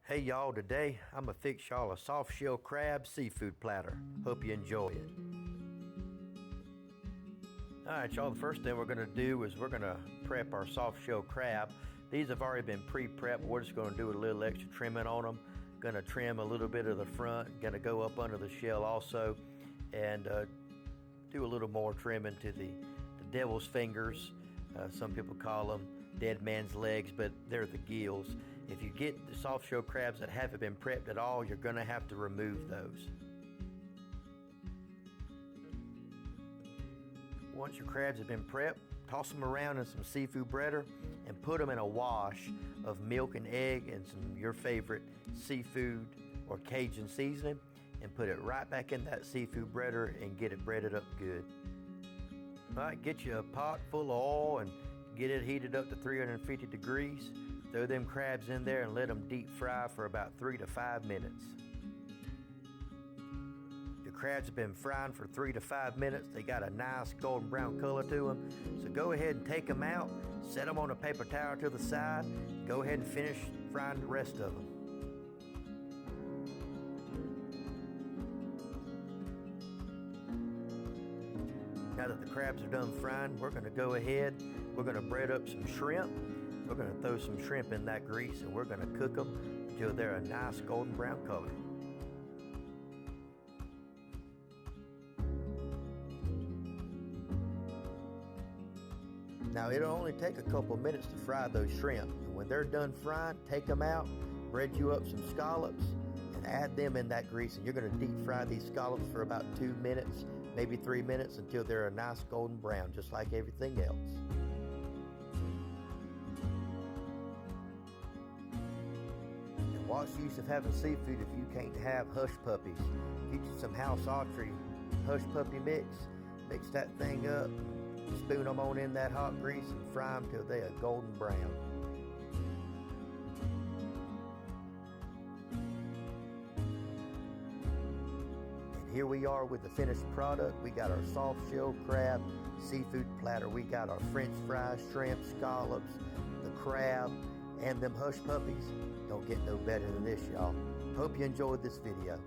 Hey y'all, today I'm gonna fix y'all a soft shell crab seafood platter. Hope you enjoy it. Alright y'all, the first thing we're gonna do is we're gonna prep our soft shell crab. These have already been pre-prepped. We're just gonna do a little extra trimming on them. Gonna trim a little bit of the front, gonna go up under the shell also, and do a little more trimming to the devil's fingers. Some people call them dead man's legs, but they're the gills. If you get the soft shell crabs that haven't been prepped at all, you're going to have to remove those. Once your crabs have been prepped, toss them around in some seafood breader and put them in a wash of milk and egg and some your favorite seafood or Cajun seasoning, and put it right back in that seafood breader and get it breaded up good. Alright, get you a pot full of oil and get it heated up to 350 degrees. Throw them crabs in there and let them deep fry for about 3 to 5 minutes. Your crabs have been frying for 3 to 5 minutes. They got a nice golden brown color to them. So go ahead and take them out, set them on a paper towel to the side, go ahead and finish frying the rest of them. Now that the crabs are done frying, we're going to go ahead, we're going to bread up some shrimp. We're going to throw some shrimp in that grease and we're going to cook them until they're a nice golden brown color. Now it'll only take a couple minutes to fry those shrimp. And when they're done frying, take them out, bread you up some scallops and add them in that grease. And you're going to deep fry these scallops for about 2 minutes, maybe 3 minutes, until they're a nice golden brown, just like everything else. What's the use of having seafood if you can't have hush puppies? Get you some House Autry hush puppy mix, mix that thing up, spoon them on in that hot grease and fry them till they're a golden brown. And here we are with the finished product. We got our soft shell crab seafood platter. We got our French fries, shrimp, scallops, the crab, and them hush puppies. Don't get no better than this, y'all. Hope you enjoyed this video.